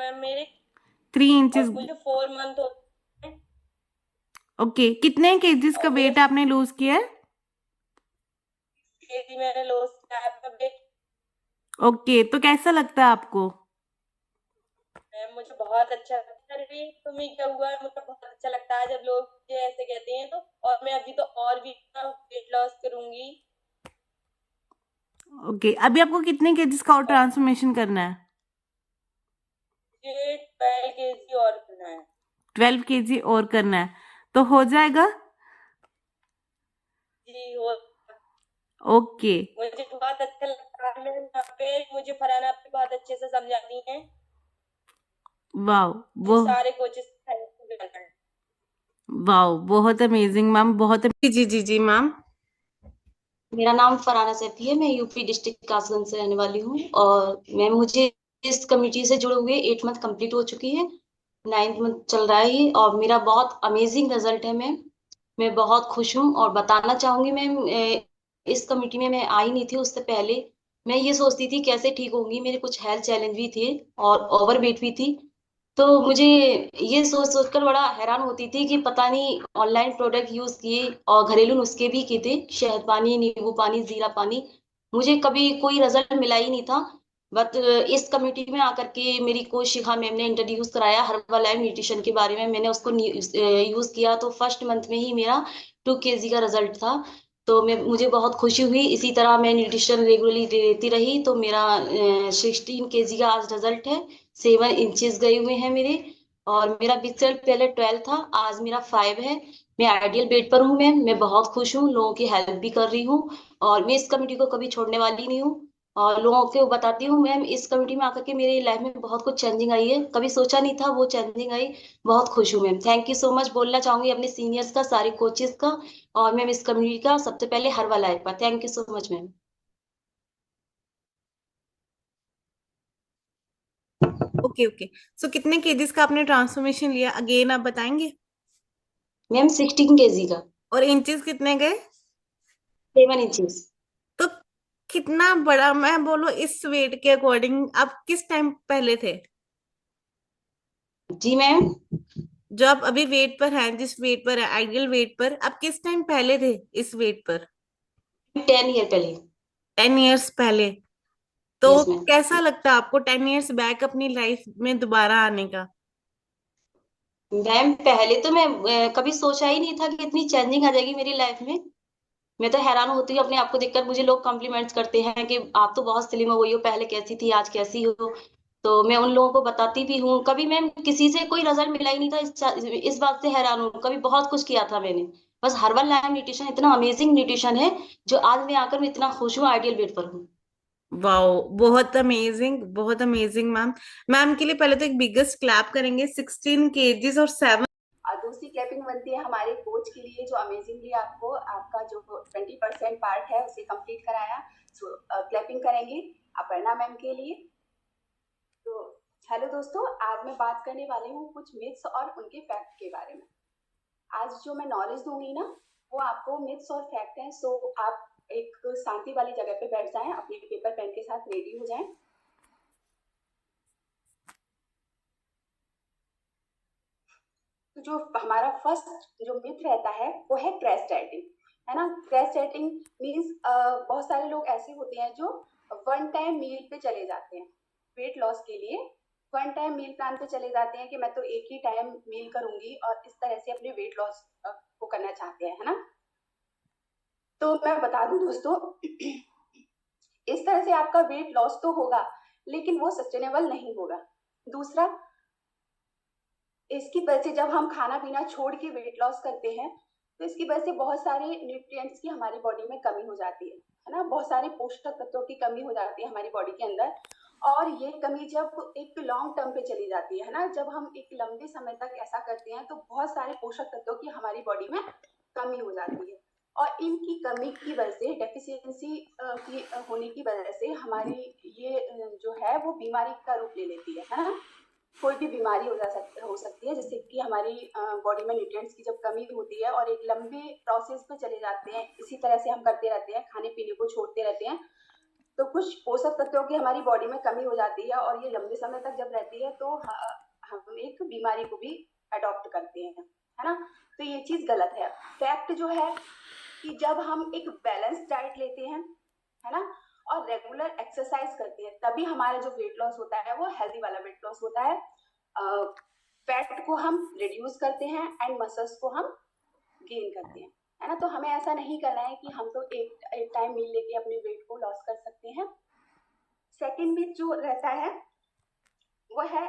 Ma'am मेरे, 3 inches. और मुझे 4 मंथ होते हैं। ओके, कितने केजीज का और मेरा वेट आपने लूज किया है? केजी मैंने लॉस किया है अपना वेट। ओके, तो कैसा लगता है आपको? मैम मुझे बहुत अच्छा लगता है। अरे तुम्हें क्या हुआ है, मुझे बहुत अच्छा लगता है जब लोग मुझे ऐसे कहते हैं। तो और मैं अभी तो और भी वेट लॉस करूंगी। ओके, अभी आपको कितने केजीज का और और ट्रांसफॉर्मेशन करना है? मुझे 12 केजी और करना है। 12 केजी और करना है, तो हो जाएगा। जी हो। ओके। मुझे बहुत अच्छा लगता है मैम, यहाँ पे मुझे फरहाना आप बहुत अच्छे से समझाती हैं। वाओ। मुझे वो सारे कोचेस थैंक यू करना है। वाओ, बहुत अमेजिंग मैम, बहुत जी जी जी जी मैम। मेरा नाम फरहाना सैफी है। मैं यूपी डिस्ट्रिक्ट कासगंज से रहने वाली हूँ और मुझे इस कमेटी से जुड़े हुए 8 मंथ कंप्लीट हो चुकी है। 9th मंथ चल रहा है और मेरा बहुत अमेजिंग रिजल्ट है मैम। मैं बहुत खुश हूँ और बताना चाहूंगी मैम, इस कमेटी में मैं आई नहीं थी। उससे पहले मैं ये सोचती थी कैसे ठीक होंगी, मेरे कुछ हेल्थ चैलेंज भी थे और ओवर वेट भी थी। तो मुझे ये सोच सोचकर बड़ा हैरान होती थी कि पता नहीं ऑनलाइन प्रोडक्ट यूज किए और घरेलू नुस्खे भी किए थे, शहद पानी, नींबू पानी, जीरा पानी, मुझे कभी कोई रिजल्ट मिला ही नहीं था। बट इस कम्युनिटी में आकर के मेरी कोच शिखा मैम ने इंट्रोड्यूस कराया हर्बल लाइफ न्यूट्रिशन के बारे में। मैंने उसको यूज किया तो फर्स्ट मंथ में ही मेरा 2 केजी का रिजल्ट था। तो मुझे बहुत खुशी हुई। इसी तरह मैं न्यूट्रिशन रेगुलरली लेती रही तो मेरा 16 केजी का आज रिजल्ट है। 7 इंचेस गए हुए हैं मेरे। और मेरा रिजल्ट पहले 12 था, आज मेरा 5 है। मैं आइडियल वेट पर हूँ मैम। मैं बहुत खुश हूँ, लोगों की हेल्प भी कर रही हूँ और मैं इस कमेटी को कभी छोड़ने वाली नहीं हूँ। और लोगों को बताती हूँ मैम, इस कमेटी में आकर के मेरी लाइफ में बहुत कुछ चेंजिंग आई है, कभी सोचा नहीं था वो चेंजिंग आई। बहुत खुश हूँ ma'am. Thank you so much बोलना चाहूंगी अपने सीनियर्स का, सारे कोचेस का और मैम इस कम्युनिटी का सबसे पहले हर्बल लाइफ का। Thank you so much ma'am. Okay okay, so कितने केजीज का आपने ट्रांसफॉर्मेशन लिया, अगेन आप बताएंगे? मैम 16 केजी का। और इंचेस कितने गए? 7 इंचेस। तो कितना बड़ा, मैं बोलो इस वेट के अकॉर्डिंग आप किस टाइम पहले थे? जी मैम। जो आप अभी वेट पर हैं, जिस वेट पर है, आइडियल वेट पर, आप किस टाइम पहले थे इस वेट पर? 10 ईयर पहले। 10 इयर्स पहले। तो यस मैम। कैसा लगता है आपको 10 इयर्स बैक अपनी लाइफ में दोबारा आने का? मैम पहले तो मैं कभी सोचा ही नहीं था कि इतनी चेंजिंग आ जाएगी मेरी लाइफ में। मैं तो हैरान होती हूँ अपने आप को देखकर। मुझे लोग कॉम्प्लीमेंट्स करते हैं कि आप तो बहुत स्लिम हो गई हो, पहले कैसी थी आज कैसी हो। तो मैं उन लोगों को बताती भी हूँ। कभी मैम किसी से कोई रिजल्ट मिला ही नहीं था, इस बात से हैरान हूँ। कभी बहुत कुछ किया था मैंने, बस हर्बल लाइफ न्यूट्रिशन इतना अमेजिंग न्यूट्रिशन है जो आज मैं आकर मैं इतना खुश हूँ, आइडियल वेट पर हूँ। वाओ, बहुत अमेजिंग, बहुत अमेजिंग मैम। मैम के लिए पहले तो एक बिगेस्ट क्लैप करेंगे। 16 केजीज और 7। और दूसरी क्लैपिंग बनती है हमारे कोच के लिए जो अमेजिंगली आपको आपका जो 20% पार्ट है उसे कंप्लीट कराया। सो क्लैपिंग करेंगे अपर्णा मैम के लिए। तो हेलो दोस्तों, आज मैं बात करने वाली हूँ कुछ मिथ्स और उनके फैक्ट के बारे में। आज जो मैं नॉलेज दूंगी ना वो आपको मिथ्स और फैक्ट हैं। सो आप एक शांति वाली जगह पे बैठ जाएं, अपने पेपर पेन के साथ रेडी हो जाएं। तो जो हमारा फर्स्ट जो मिथ रहता है वो है क्रैश डाइटिंग, है ना। क्रैश डाइटिंग मीन्स बहुत सारे लोग ऐसे होते हैं जो वन टाइम मील पे चले जाते हैं वेट लॉस के लिए। वन टाइम मील प्लान पे चले जाते हैं कि मैं तो एक ही टाइम मील करूंगी और इस तरह से अपने वेट लॉस को करना चाहते हैं, है ना। तो मैं बता दूं दोस्तों, इस तरह से आपका वेट लॉस तो होगा लेकिन वो सस्टेनेबल नहीं होगा। दूसरा, इसकी वजह से जब हम खाना पीना छोड़ के वेट लॉस करते हैं तो इसकी वजह से बहुत सारे न्यूट्रिएंट्स की हमारी बॉडी में कमी हो जाती है ना। बहुत सारे पोषक तत्वों की कमी हो जाती है हमारी बॉडी के अंदर। और ये कमी जब एक लॉन्ग टर्म पे चली जाती है ना, जब हम एक लंबे समय तक ऐसा करते हैं तो बहुत सारे पोषक तत्वों की हमारी बॉडी में कमी हो जाती है। और इनकी कमी की वजह से, डेफिशिएंसी की होने की वजह से हमारी ये जो है वो बीमारी का रूप ले लेती है ना। कोई भी बीमारी हो सकती है जिससे कि हमारी बॉडी में न्यूट्रिएंट्स की जब कमी होती है और एक लंबे प्रोसेस पे चले जाते हैं, इसी तरह से हम करते रहते हैं, खाने पीने को छोड़ते रहते हैं, तो कुछ पोषक तत्वों की हमारी बॉडी में कमी हो जाती है और ये लंबे समय तक जब रहती है तो हम एक बीमारी को भी अडॉप्ट करते हैं, है ना। तो ये चीज गलत है। फैक्ट जो है कि जब हम एक बैलेंस डाइट लेते हैं, है ना, और रेगुलर एक्सरसाइज करते हैं, तभी हमारा जो वेट लॉस होता है वो हेल्दी वाला वेट लॉस होता है। फैट को हम रिड्यूस करते हैं एंड मसल्स को हम गेन करते हैं, है ना। तो हमें ऐसा नहीं करना है कि हम तो एक टाइम मील लेके अपने वेट को लॉस कर सकते हैं। सेकेंड भी जो रहता है वो है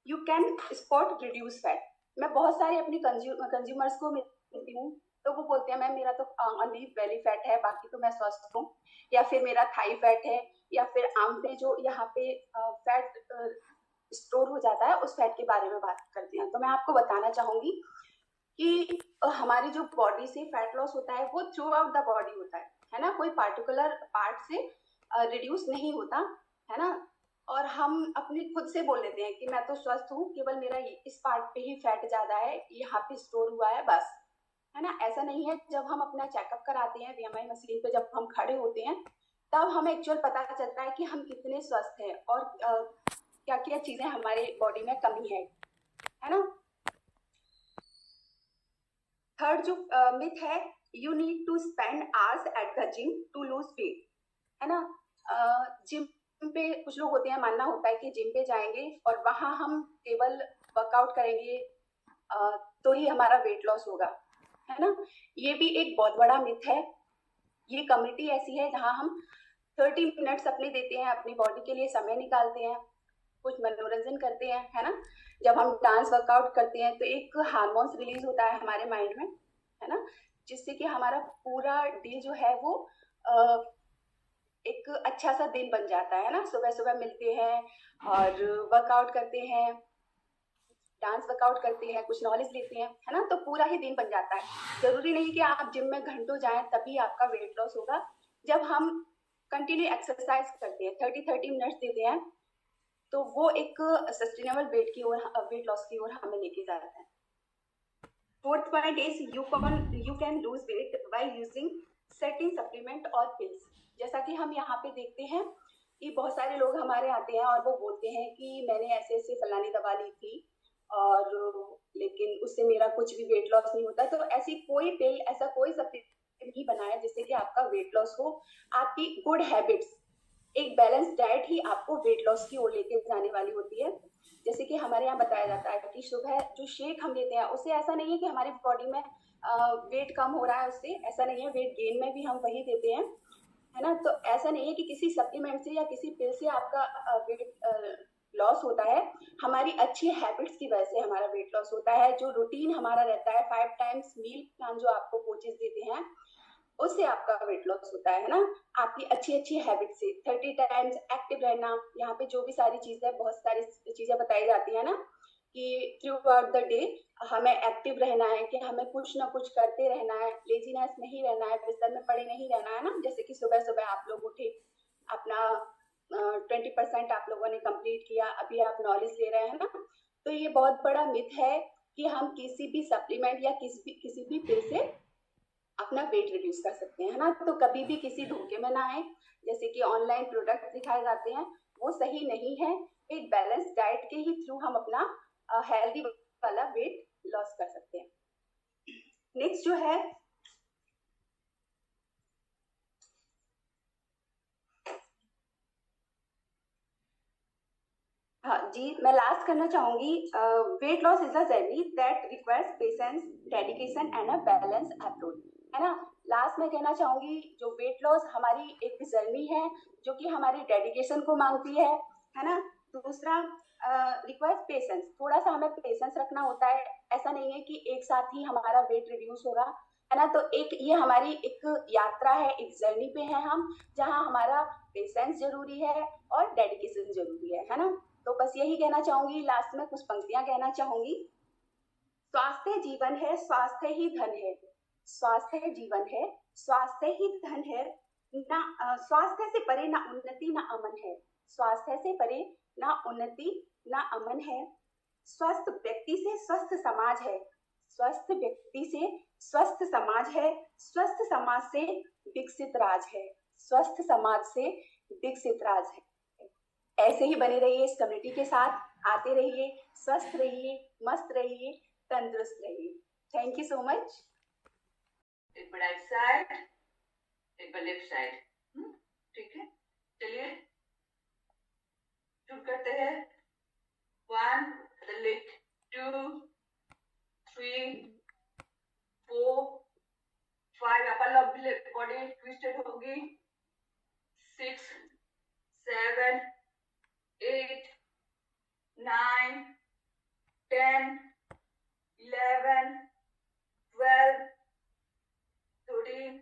you can spot reduce fat. मैं बहुत सारे अपने कंज्यूमर्स को मिलती हूँ तो वो बोलते हैं मैम मेरा तो ओनली बेली फैट है, बाकी तो मैं स्वस्थ हूँ, या फिर मेरा थाई फैट है, या फिर आर्म पे जो यहाँ पे फैट स्टोर हो जाता है उस फैट के बारे में बात करते हैं। तो मैं आपको बताना चाहूंगी कि हमारी जो बॉडी से फैट लॉस होता है वो थ्रू आउट द बॉडी होता है ना, कोई पार्टिकुलर पार्ट से रिड्यूस नहीं होता, है ना। और हम अपने खुद से बोल लेते हैं कि मैं तो स्वस्थ हूँ, केवल मेरा इस पार्ट पे ही फैट ज्यादा है, यहाँ पे स्टोर हुआ है बस, है ना। ऐसा नहीं है। जब हम अपना चेकअप कराते हैं VMI मशीन पे, जब हम खड़े होते हैं तब हमें एक्चुअल पता चलता है कि हम कितने स्वस्थ हैं और क्या क्या चीजें हमारे बॉडी में कमी है ना। थर्ड जो मिथ है, you need to spend hours at the gym to lose weight, है ना। जिम पे कुछ लोग होते हैं, मानना होता है कि जिम पे जाएंगे और वहां हम केवल वर्कआउट करेंगे तो ही हमारा वेट लॉस होगा, है ना। ये भी एक बहुत बड़ा मिथ है। ये कम्युनिटी ऐसी है जहां हम 30 मिनट्स अपने देते हैं, अपनी बॉडी के लिए समय निकालते हैं, कुछ मनोरंजन करते हैं, है ना। जब हम डांस वर्कआउट करते हैं तो एक हार्मोन्स रिलीज होता है हमारे माइंड में, है ना, जिससे कि हमारा पूरा डे जो है वो एक अच्छा सा दिन बन जाता है ना। सुबह सुबह मिलते हैं और वर्कआउट करते हैं, डांस वर्कआउट करते हैं, कुछ नॉलेज लेते हैं, है ना, तो पूरा ही दिन बन जाता है। जरूरी नहीं कि आप जिम में घंटों जाएं तभी आपका वेट लॉस होगा। जब हम कंटिन्यू एक्सरसाइज करते हैं, 30 मिनट्स देते हैं, तो वो एक सस्टेनेबल वेट लॉस की ओर हमें लेके जाता है। Fourth point is you can lose weight by using certain supplement और पिल्स। जैसा कि हम यहाँ पे देखते हैं कि बहुत सारे लोग हमारे आते हैं और वो बोलते हैं कि मैंने ऐसे ऐसे फलानी दवा ली थी और लेकिन उससे मेरा कुछ भी वेट लॉस नहीं होता। तो ऐसी कोई पिल, ऐसा कोई सप्लीमेंट नहीं बना है जिससे कि आपका वेट लॉस हो। आपकी गुड हैबिट्स, एक बैलेंस डाइट ही आपको वेट लॉस की ओर लेके जाने वाली होती है। जैसे कि हमारे यहाँ बताया जाता है कि सुबह जो शेक हम लेते हैं उससे ऐसा नहीं है कि हमारी बॉडी में वेट कम हो रहा है, उससे ऐसा नहीं है। वेट गेन में भी हम वही देते हैं, है ना। तो ऐसा नहीं है कि किसी सप्लीमेंट से या किसी पिल से आपका वेट लॉस होता है। हमारी अच्छी हैबिट्स की वजह से हमारा वेट लॉस होता है। जो रूटीन हमारा रहता है, 5 टाइम्स मील प्लान जो आपको कोचेस देते हैं, उससे आपका वेट लॉस होता है ना। आपकी अच्छी अच्छी हैबिट से 30 टाइम्स एक्टिव रहना, यहाँ पे जो भी सारी चीजें, बहुत सारी चीजें बताई जाती है ना कि थ्रू आउट द डे हमें एक्टिव रहना है, कि हमें कुछ ना कुछ करते रहना है, लेजीनेस नहीं रहना है, बिस्तर में पड़े नहीं रहना है ना। जैसे कि सुबह सुबह आप लोग उठे, अपना 20% आप लोगों ने कंप्लीट किया, अभी आप नॉलेज ले रहे हैं ना। तो ये बहुत बड़ा मिथ है कि हम किसी भी सप्लीमेंट या किसी भी पिल से अपना वेट रिड्यूस कर सकते हैं, है ना। तो कभी भी किसी धोखे में ना आए। जैसे कि ऑनलाइन प्रोडक्ट दिखाए जाते हैं, वो सही नहीं है। एक बैलेंस डाइट के ही थ्रू हम अपना हेल्दी वाला वेट लॉस कर सकते हैं। नेक्स्ट जो है हाँ जी, मैं लास्ट करना चाहूंगी, weight loss is a journey that requires patience, dedication and a balance approach, है ना। लास्ट में कहना चाहूंगी जो वेट लॉस हमारी एक जर्नी है जो कि हमारी डेडिकेशन को मांगती है ना। दूसरा रिक्वायर्स पेशेंस, थोड़ा सा हमें पेशेंस रखना होता है। ऐसा नहीं है कि एक साथ ही हमारा वेट रिड्यूस होगा, है ना। तो एक ये हमारी एक यात्रा है, एक जर्नी पे है हम, जहाँ हमारा पेशेंस जरूरी है और डेडिकेशन जरूरी है ना। तो बस यही कहना चाहूंगी, लास्ट में कुछ पंक्तियां कहना चाहूंगी। स्वास्थ्य जीवन है, स्वास्थ्य ही धन है, स्वास्थ्य जीवन है, स्वास्थ्य ही धन है, ना स्वास्थ्य से परे ना उन्नति ना अमन है, स्वास्थ्य से परे ना उन्नति ना अमन है। स्वस्थ व्यक्ति से स्वस्थ समाज है, स्वस्थ व्यक्ति से स्वस्थ समाज है, स्वस्थ समाज से विकसित राज है, स्वस्थ समाज से दीक्षित राज है। ऐसे ही बने रहिए इस कम्युनिटी के साथ, आते रहिए, स्वस्थ रहिए, मस्त रहिए, तंदुरुस्त रहिए। Thank you so much. एक बार राइट साइड, एक बार लेफ्ट साइड। ठीक है, चलिए शुरू करते हैं। 1 the leg, 2 3 4 5 upper lower body twisted होगी। 6 7 8 9 10 11 12 13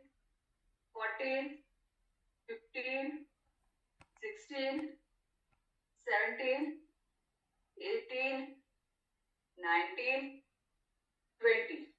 14 15 16 17 18 19 20